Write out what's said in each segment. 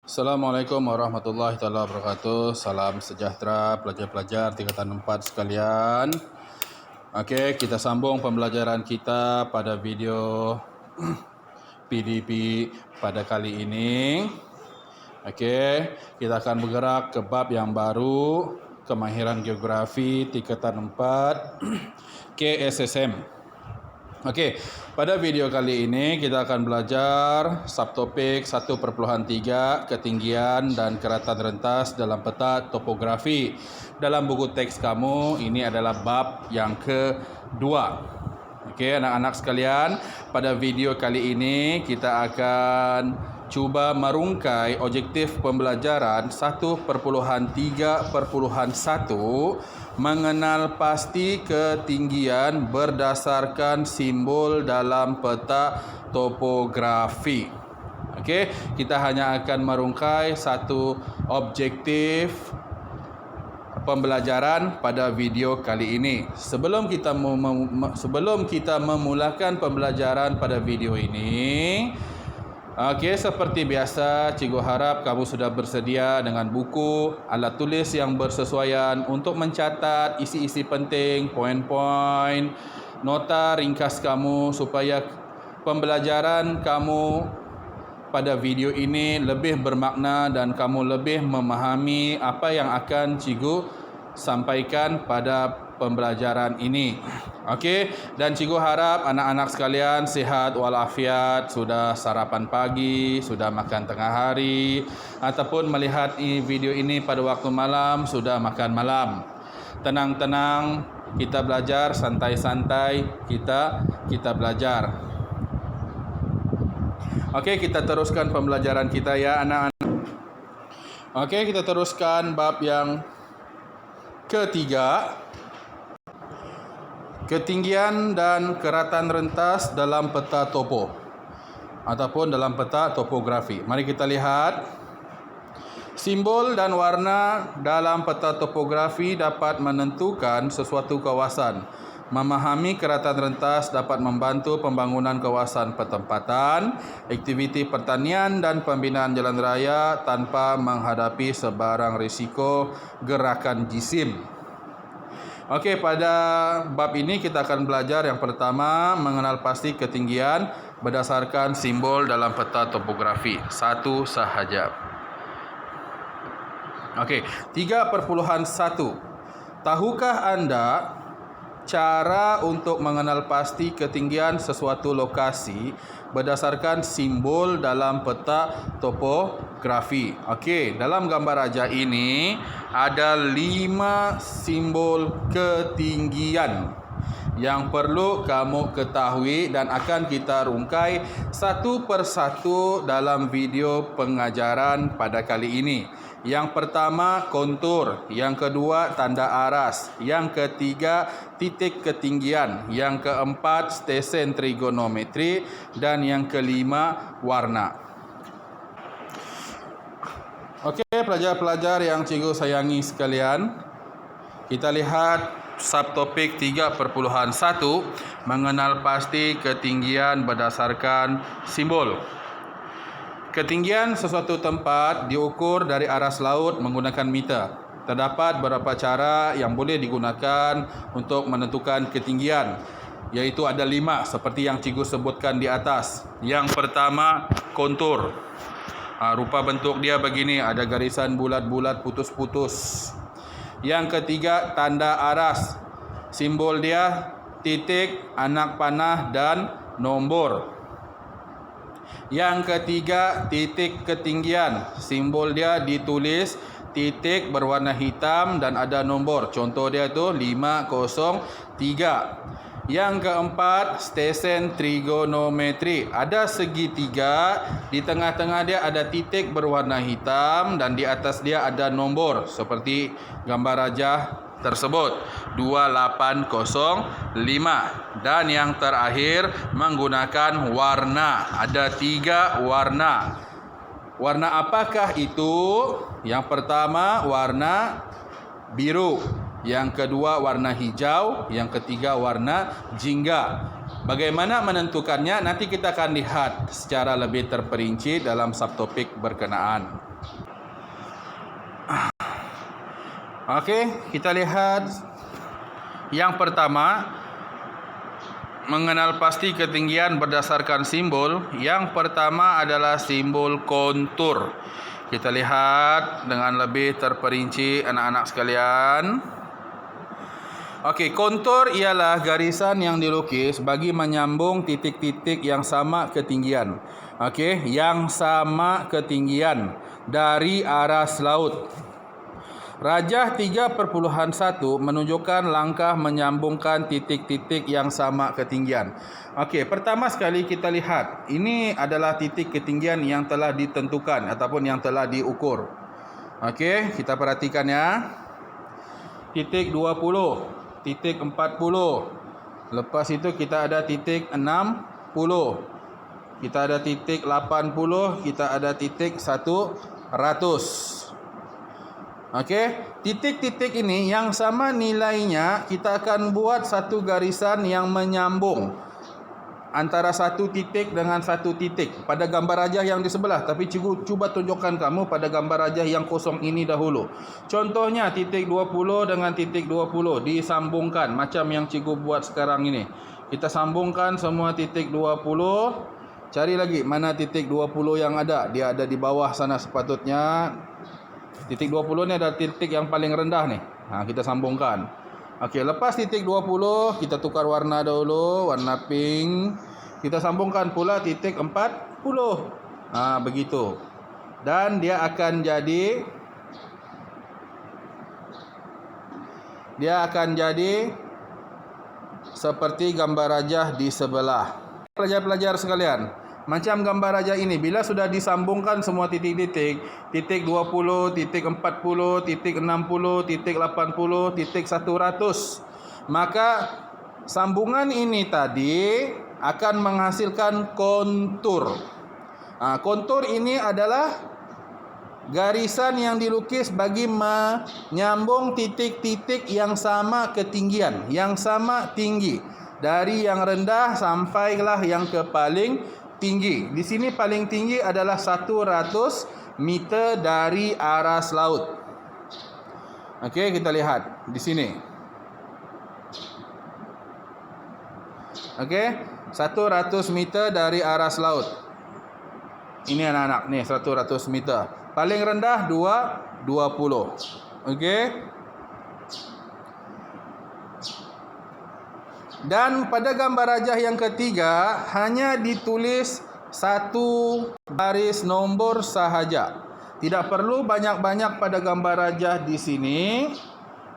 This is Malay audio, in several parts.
Assalamualaikum warahmatullahi wabarakatuh. Salam sejahtera pelajar-pelajar tingkatan 4 sekalian. Okey, kita sambung pembelajaran kita pada video PDP pada kali ini. Okey, kita akan bergerak ke bab yang baru, kemahiran geografi tingkatan 4 KSSM. Okey, pada video kali ini kita akan belajar subtopik 1.3 ketinggian dan keratan rentas dalam peta topografi. Dalam buku teks kamu, ini adalah bab yang kedua. Okey, anak-anak sekalian, pada video kali ini kita akan cuba merungkai objektif pembelajaran 1.3.1 mengenal pasti ketinggian berdasarkan simbol dalam peta topografi. Okey, kita hanya akan merungkai satu objektif pembelajaran pada video kali ini. Sebelum kita memulakan pembelajaran pada video ini, okey, seperti biasa, cikgu harap kamu sudah bersedia dengan buku, alat tulis yang bersesuaian untuk mencatat isi-isi penting, poin-poin, nota ringkas kamu supaya pembelajaran kamu pada video ini lebih bermakna dan kamu lebih memahami apa yang akan cikgu sampaikan pada pembelajaran ini. Okey, dan cikgu harap anak-anak sekalian sihat walafiat, sudah sarapan pagi, sudah makan tengah hari, ataupun melihat video ini pada waktu malam, sudah makan malam. Tenang-tenang, kita belajar, santai-santai, kita belajar. Okey, kita teruskan pembelajaran kita ya anak-anak. Okey, kita teruskan bab yang ketiga, ketinggian dan keratan rentas dalam peta topo ataupun dalam peta topografi. Mari kita lihat. Simbol dan warna dalam peta topografi dapat menentukan sesuatu kawasan. Memahami keratan rentas dapat membantu pembangunan kawasan pertempatan, aktiviti pertanian dan pembinaan jalan raya tanpa menghadapi sebarang risiko gerakan jisim. Okey, pada bab ini kita akan belajar yang pertama, mengenal pasti ketinggian berdasarkan simbol dalam peta topografi. Satu sahaja. Okey, 3.1. Tahukah anda cara untuk mengenal pasti ketinggian sesuatu lokasi berdasarkan simbol dalam peta topografi? Okey, dalam gambar raja ini ada 5 simbol ketinggian yang perlu kamu ketahui dan akan kita rungkai satu persatu dalam video pengajaran pada kali ini. Yang pertama, kontur. Yang kedua, tanda aras. Yang ketiga, titik ketinggian. Yang keempat, stesen trigonometri. Dan yang kelima, warna. Okey, pelajar-pelajar yang cikgu sayangi sekalian, kita lihat subtopik 3.1, mengenal pasti ketinggian berdasarkan simbol. Ketinggian sesuatu tempat diukur dari aras laut menggunakan meter. Terdapat beberapa cara yang boleh digunakan untuk menentukan ketinggian, iaitu ada 5 seperti yang cikgu sebutkan di atas. Yang pertama, kontur. Rupa bentuk dia begini, ada garisan bulat-bulat putus-putus. Yang ketiga, tanda aras. Simbol dia titik, anak panah dan nombor. Yang ketiga, titik ketinggian. Simbol dia ditulis titik berwarna hitam dan ada nombor. Contoh dia itu 503. Yang keempat, stesen trigonometri. Ada segitiga, di tengah-tengah dia ada titik berwarna hitam dan di atas dia ada nombor seperti gambar raja tersebut 2805. Dan yang terakhir, menggunakan warna. Ada 3 warna. Warna apakah itu? Yang pertama, warna biru. Yang kedua, warna hijau. Yang ketiga, warna jingga. Bagaimana menentukannya? Nanti kita akan lihat secara lebih terperinci dalam subtopik berkenaan. Okey, kita lihat yang pertama, mengenal pasti ketinggian berdasarkan simbol. Yang pertama adalah simbol kontur. Kita lihat dengan lebih terperinci anak-anak sekalian. Okey, kontur ialah garisan yang dilukis bagi menyambung titik-titik yang sama ketinggian. Okey, yang sama ketinggian dari aras laut. Rajah 3.1 menunjukkan langkah menyambungkan titik-titik yang sama ketinggian. Okey, pertama sekali kita lihat. Ini adalah titik ketinggian yang telah ditentukan ataupun yang telah diukur. Okey, kita perhatikan ya. Titik 20, titik 40. Lepas itu kita ada titik 60. Kita ada titik 80, kita ada titik 100. Okey, titik-titik ini yang sama nilainya, kita akan buat satu garisan yang menyambung antara satu titik dengan satu titik pada gambar rajah yang di sebelah. Tapi cikgu cuba tunjukkan kamu pada gambar rajah yang kosong ini dahulu. Contohnya titik 20 dengan titik 20 disambungkan macam yang cikgu buat sekarang ini. Kita sambungkan semua titik 20. Cari lagi mana titik 20 yang ada. Dia ada di bawah sana sepatutnya. Titik 20 ni adalah titik yang paling rendah ni. Kita sambungkan. Okey, lepas titik 20, kita tukar warna dahulu, warna pink. Kita sambungkan pula titik 40. Begitu. Dan dia akan jadi seperti gambar rajah di sebelah. Pelajar-pelajar sekalian, macam gambar rajah ini, bila sudah disambungkan semua titik-titik, titik 20, titik 40, titik 60, titik 80, titik 100, maka sambungan ini tadi akan menghasilkan kontur. Kontur ini adalah garisan yang dilukis bagi menyambung titik-titik yang sama ketinggian, yang sama tinggi. Dari yang rendah sampailah yang ke paling tinggi. Di sini paling tinggi adalah 100 meter dari aras laut. Okey, kita lihat di sini. Okey, 100 meter dari aras laut. Ini anak-anak, ni 100 meter. Paling rendah 20. Okey. Dan pada gambar rajah yang ketiga hanya ditulis satu baris nombor sahaja. Tidak perlu banyak-banyak pada gambar rajah di sini.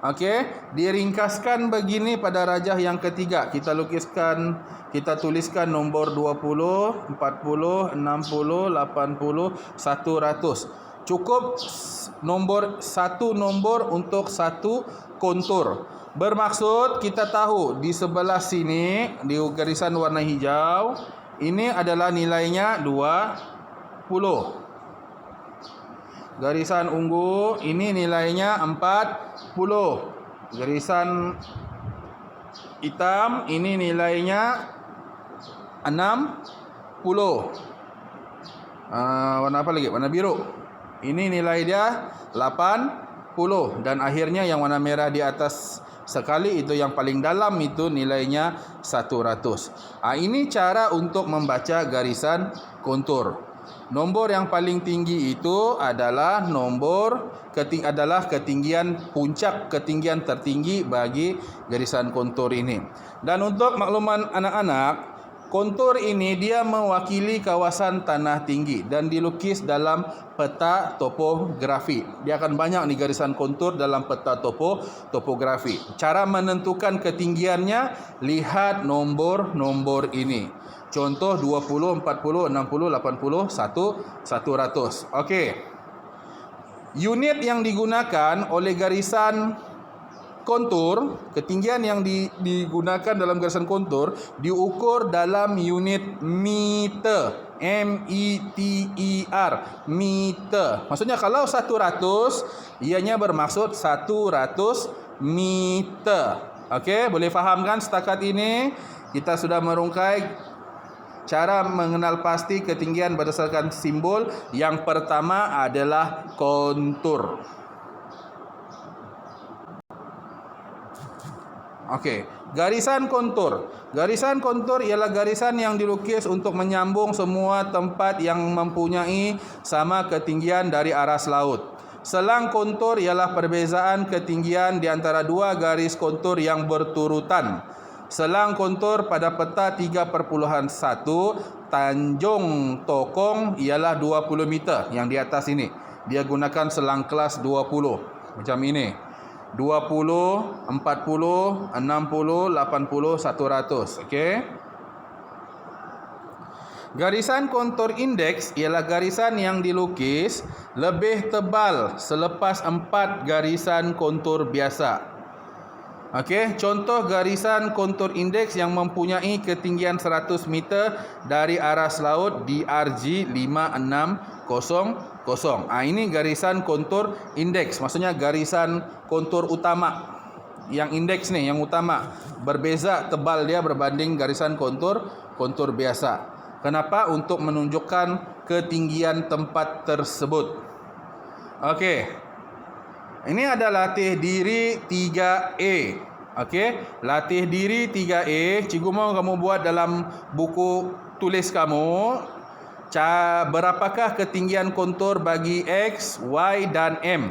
Okey, diringkaskan begini pada rajah yang ketiga. Kita tuliskan nombor 20, 40, 60, 80, 100. Cukup satu nombor untuk satu kontur. Bermaksud kita tahu di sebelah sini di garisan warna hijau ini adalah nilainya 20. Garisan ungu ini nilainya 40. Garisan hitam ini nilainya 60. Warna apa lagi? Warna biru. Ini nilai dia 80. Dan akhirnya yang warna merah di atas sekali itu yang paling dalam itu nilainya 100. Ini cara untuk membaca garisan kontur. Nombor yang paling tinggi itu adalah ketinggian puncak, ketinggian tertinggi bagi garisan kontur ini. Dan untuk makluman anak-anak, kontur ini dia mewakili kawasan tanah tinggi dan dilukis dalam peta topografi. Dia akan banyak nih garisan kontur dalam peta topografi. Cara menentukan ketinggiannya, lihat nombor-nombor ini. Contoh 20, 40, 60, 80, 100. Okey. Unit yang digunakan oleh garisan kontur, ketinggian yang digunakan dalam garisan kontur diukur dalam unit meter. M-E-T-E-R, meter. Maksudnya kalau 100, ianya bermaksud 100 meter. Okey, boleh faham kan setakat ini? Kita sudah merungkai cara mengenal pasti ketinggian berdasarkan simbol. Yang pertama adalah kontur. Okey, garisan kontur. Garisan kontur ialah garisan yang dilukis untuk menyambung semua tempat yang mempunyai sama ketinggian dari aras laut. Selang kontur ialah perbezaan ketinggian di antara dua garis kontur yang berturutan. Selang kontur pada peta 3.1 Tanjung Tokong ialah 20 meter yang di atas ini. Dia gunakan selang kelas 20 macam ini. 20, 40, 60, 80, 100. Okey. Garisan kontur indeks ialah garisan yang dilukis lebih tebal selepas 4 garisan kontur biasa. Okey, contoh garisan kontur indeks yang mempunyai ketinggian 100 meter dari aras laut DRG 5600. Ini garisan kontur indeks, maksudnya garisan kontur utama. Yang indeks nih, yang utama. Berbeza tebal dia berbanding garisan kontur biasa. Kenapa? Untuk menunjukkan ketinggian tempat tersebut. Okey. Ini ada latih diri 3A. Okey, latih diri 3A. Cikgu mau kamu buat dalam buku tulis kamu. Berapakah ketinggian kontur bagi X, Y dan M?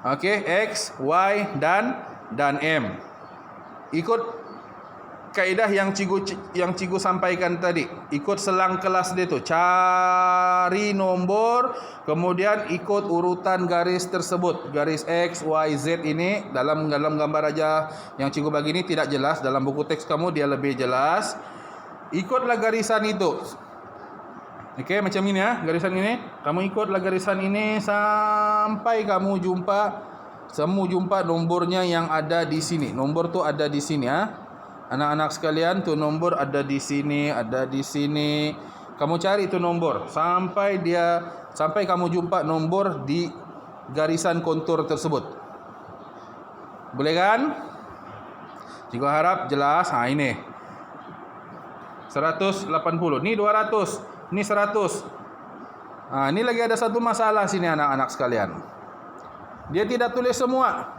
Okey, X, Y dan M. Ikut kaedah yang cikgu sampaikan tadi. Ikut selang kelas dia tu. Cari nombor, kemudian ikut urutan garis tersebut. Garis X, Y, Z ini dalam gambar aja yang cikgu bagi ini tidak jelas. Dalam buku teks kamu dia lebih jelas. Ikutlah garisan itu. Okey, macam ini ya, garisan ini. Kamu ikutlah garisan ini sampai kamu jumpa nombornya yang ada di sini. Nombor tu ada di sini ya. Anak-anak sekalian, tu nombor ada di sini, ada di sini. Kamu cari tu nombor sampai kamu jumpa nombor di garisan kontur tersebut. Boleh kan? Cikgu harap jelas. Ini 180. Ni 200. Ni 100. Ini lagi ada satu masalah sini anak-anak sekalian. Dia tidak tulis semua.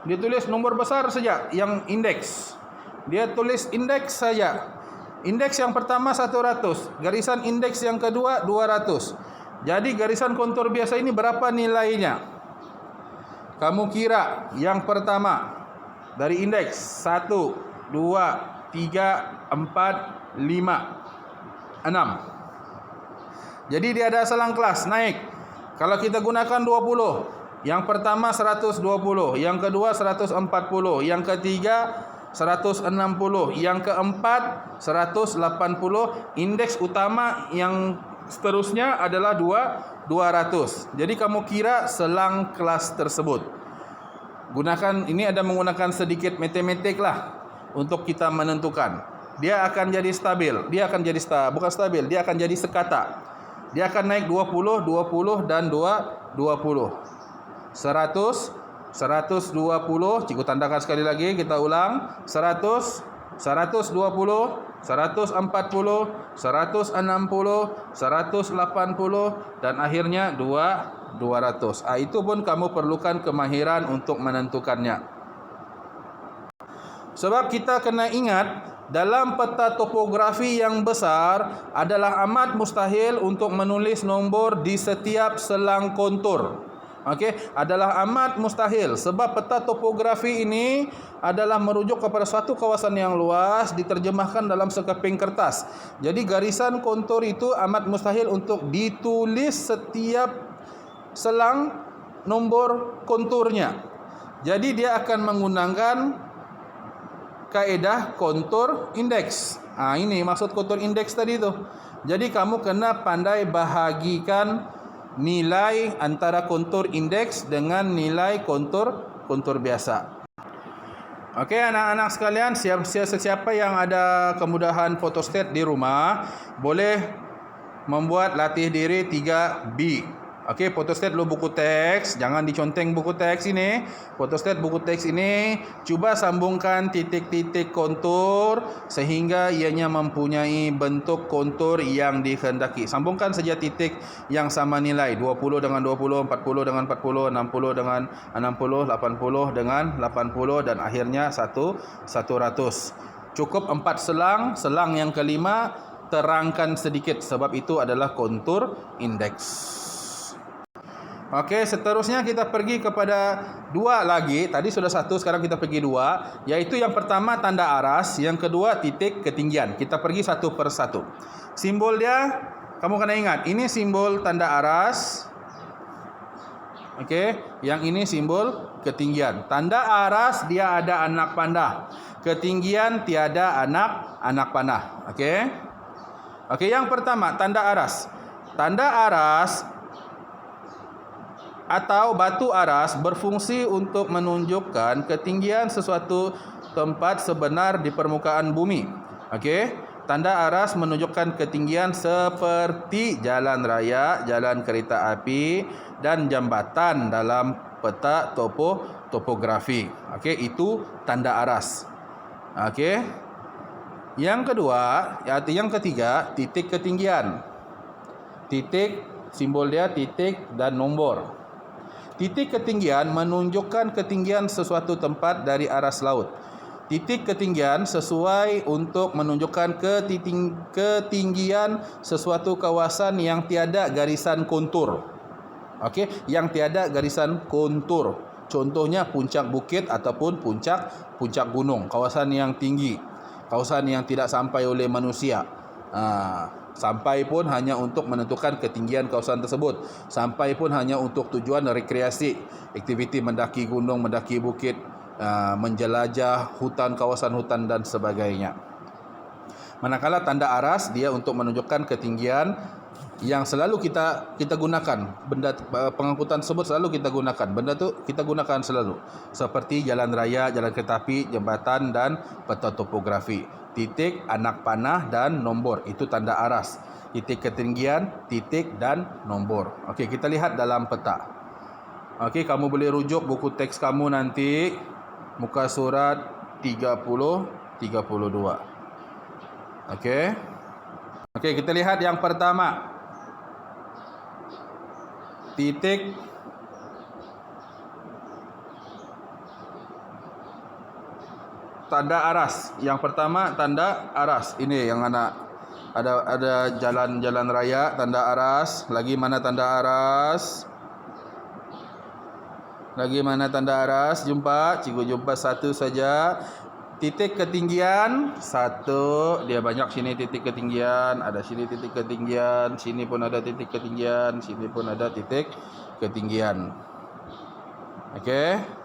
Dia tulis nomor besar saja yang indeks. Dia tulis indeks saja. Indeks yang pertama 100. Garisan indeks yang kedua 200. Jadi garisan kontur biasa ini berapa nilainya? Kamu kira yang pertama dari indeks 1, 2, 3, 4, 5, 6. Jadi dia ada selang kelas naik. Kalau kita gunakan 20, yang pertama 120, yang kedua 140, yang ketiga 160, yang keempat 180, indeks utama yang seterusnya adalah 200. Jadi kamu kira selang kelas tersebut. Gunakan ini ada menggunakan sedikit matematik lah untuk kita menentukan. Dia akan jadi stabil. Dia akan jadi bukan stabil, dia akan jadi sekata. Dia akan naik 20, 20 dan 20. 100, 120, cikgu tandakan sekali lagi, kita ulang. 100, 120, 140, 160, 180 dan akhirnya 200. Itu pun kamu perlukan kemahiran untuk menentukannya. Sebab kita kena ingat, dalam peta topografi yang besar adalah amat mustahil untuk menulis nombor di setiap selang kontur. Okey, adalah amat mustahil sebab peta topografi ini adalah merujuk kepada suatu kawasan yang luas diterjemahkan dalam sekeping kertas. Jadi garisan kontur itu amat mustahil untuk ditulis setiap selang nombor konturnya. Jadi dia akan menggunakan kaedah kontur indeks. Ini maksud kontur indeks tadi tu. Jadi kamu kena pandai bahagikan nilai antara kontur indeks dengan nilai kontur biasa. Okey anak-anak sekalian, siapa yang ada kemudahan photostat di rumah boleh membuat latih diri 3B. Okey, photostat dulu buku teks. Jangan diconteng buku teks ini. Photostat buku teks ini. Cuba sambungkan titik-titik kontur sehingga ianya mempunyai bentuk kontur yang dikehendaki. Sambungkan saja titik yang sama nilai. 20 dengan 20, 40 dengan 40, 60 dengan 60, 80 dengan 80 dan akhirnya 100. Cukup 4 selang. Selang yang kelima terangkan sedikit sebab itu adalah kontur indeks. Okey, seterusnya kita pergi kepada dua lagi. Tadi sudah satu, sekarang kita pergi dua. Yaitu yang pertama tanda aras, yang kedua titik ketinggian. Kita pergi satu per satu. Simbol dia, kamu kena ingat, ini simbol tanda aras. Okey, yang ini simbol ketinggian. Tanda aras dia ada anak panah. Ketinggian tiada anak panah. Okey. Okey, yang pertama tanda aras. Tanda aras atau batu aras berfungsi untuk menunjukkan ketinggian sesuatu tempat sebenar di permukaan bumi. Okey, tanda aras menunjukkan ketinggian seperti jalan raya, jalan kereta api dan jambatan dalam peta topografi. Okey, itu tanda aras. Okey. Yang kedua, yang ketiga, titik ketinggian. Titik, simbol dia titik dan nombor. Titik ketinggian menunjukkan ketinggian sesuatu tempat dari aras laut. Titik ketinggian sesuai untuk menunjukkan ketinggian sesuatu kawasan yang tiada garisan kontur. Okey, yang tiada garisan kontur. Contohnya puncak bukit ataupun puncak gunung, kawasan yang tinggi, kawasan yang tidak sampai oleh manusia. Sampai pun hanya untuk menentukan ketinggian kawasan tersebut. Sampai pun hanya untuk tujuan rekreasi, aktiviti mendaki gunung, mendaki bukit, menjelajah hutan, kawasan hutan dan sebagainya. Manakala tanda aras dia untuk menunjukkan ketinggian yang selalu kita gunakan. Benda pengangkutan tersebut selalu kita gunakan. Benda tu kita gunakan selalu. Seperti jalan raya, jalan kereta api, jambatan dan peta topografi. Titik, anak panah dan nombor. Itu tanda aras. Titik ketinggian, titik dan nombor. Okey, kita lihat dalam peta. Okey, kamu boleh rujuk buku teks kamu nanti muka surat 30 32. Okey. Okey, kita lihat yang pertama. Titik tanda aras. Yang pertama tanda aras. Ini yang ada jalan-jalan raya, tanda aras. Lagi mana tanda aras? Lagi mana tanda aras? Jumpa, cikgu jumpa satu saja. Titik ketinggian satu. Dia banyak sini titik ketinggian. Ada sini titik ketinggian. Sini pun ada titik ketinggian. Sini pun ada titik ketinggian. Okey.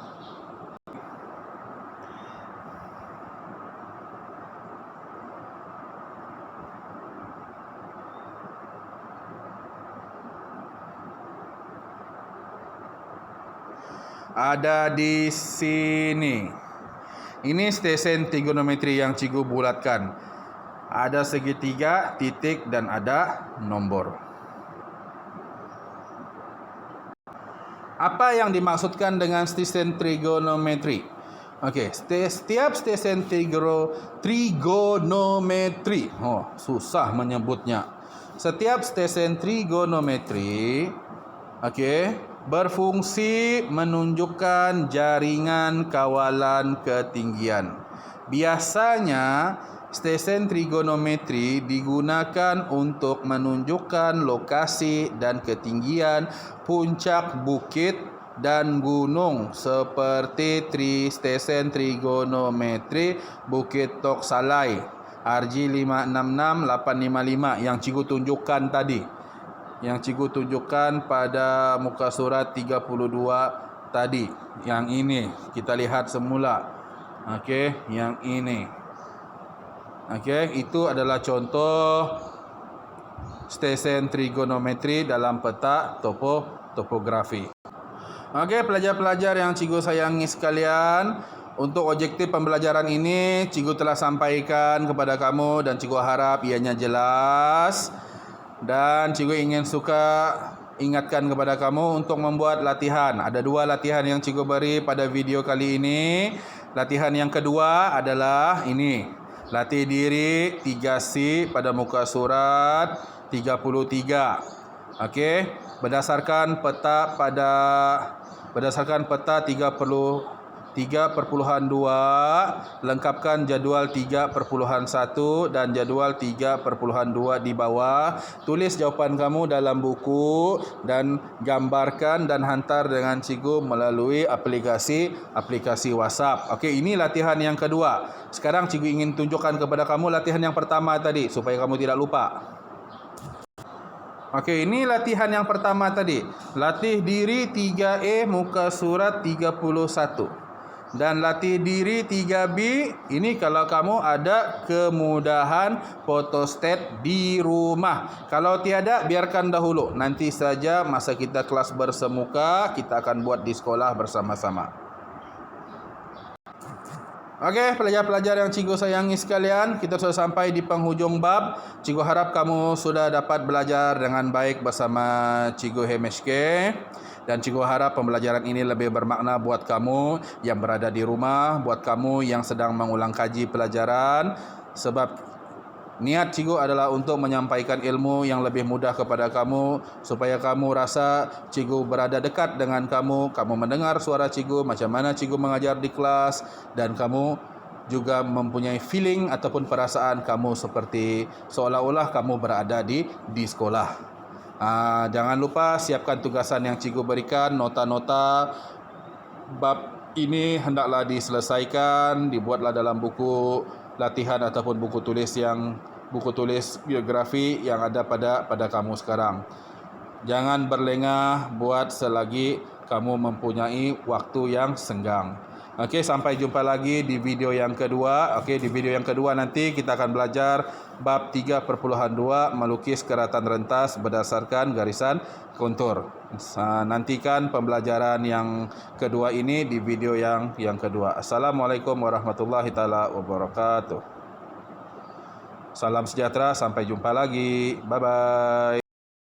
Ada di sini. Ini stesen trigonometri yang cikgu bulatkan. Ada segitiga, titik dan ada nombor. Apa yang dimaksudkan dengan stesen trigonometri? Okey, setiap stesen trigonometri. Susah menyebutnya. Setiap stesen trigonometri, okey, berfungsi menunjukkan jaringan kawalan ketinggian. Biasanya stesen trigonometri digunakan untuk menunjukkan lokasi dan ketinggian puncak bukit dan gunung seperti stesen trigonometri Bukit Tok Salai RG566 855 yang cikgu tunjukkan tadi. Yang cikgu tunjukkan pada muka surat 32 tadi. Yang ini kita lihat semula. Okey, yang ini. Okey, itu adalah contoh stesen trigonometri dalam peta topografi. Okey, pelajar-pelajar yang cikgu sayangi sekalian, untuk objektif pembelajaran ini cikgu telah sampaikan kepada kamu dan cikgu harap ianya jelas. Dan cikgu ingin suka ingatkan kepada kamu untuk membuat latihan. Ada 2 latihan yang cikgu beri pada video kali ini. Latihan yang kedua adalah ini. Latih diri 3C pada muka surat 33. Okey, berdasarkan peta 3.2, lengkapkan jadual 3.1 dan jadual 3.2 di bawah. Tulis jawapan kamu dalam buku dan gambarkan dan hantar dengan cikgu melalui aplikasi WhatsApp. Okey, ini latihan yang kedua. Sekarang cikgu ingin tunjukkan kepada kamu latihan yang pertama tadi supaya kamu tidak lupa. Okey, ini latihan yang pertama tadi. Latih diri 3A muka surat 31. Dan latih diri 3B, ini kalau kamu ada kemudahan photostat di rumah. Kalau tiada, biarkan dahulu. Nanti saja masa kita kelas bersemuka, kita akan buat di sekolah bersama-sama. Okey, pelajar-pelajar yang cikgu sayangi sekalian, kita sudah sampai di penghujung bab. Cikgu harap kamu sudah dapat belajar dengan baik bersama cikgu HMSK. Dan cikgu harap pembelajaran ini lebih bermakna buat kamu yang berada di rumah, buat kamu yang sedang mengulang kaji pelajaran. Sebab niat cikgu adalah untuk menyampaikan ilmu yang lebih mudah kepada kamu, supaya kamu rasa cikgu berada dekat dengan kamu mendengar suara cikgu, macam mana cikgu mengajar di kelas, dan kamu juga mempunyai feeling ataupun perasaan kamu seperti seolah-olah kamu berada di sekolah. Jangan lupa siapkan tugasan yang cikgu berikan. Nota-nota bab ini hendaklah diselesaikan, dibuatlah dalam buku latihan ataupun buku tulis biografi yang ada pada kamu sekarang. Jangan berlengah buat selagi kamu mempunyai waktu yang senggang. Okey, sampai jumpa lagi di video yang kedua. Okey, di video yang kedua nanti kita akan belajar bab 3.2 melukis keratan rentas berdasarkan garisan kontur. Nantikan pembelajaran yang kedua ini di video yang kedua. Assalamualaikum warahmatullahi taala wabarakatuh. Salam sejahtera, sampai jumpa lagi. Bye bye.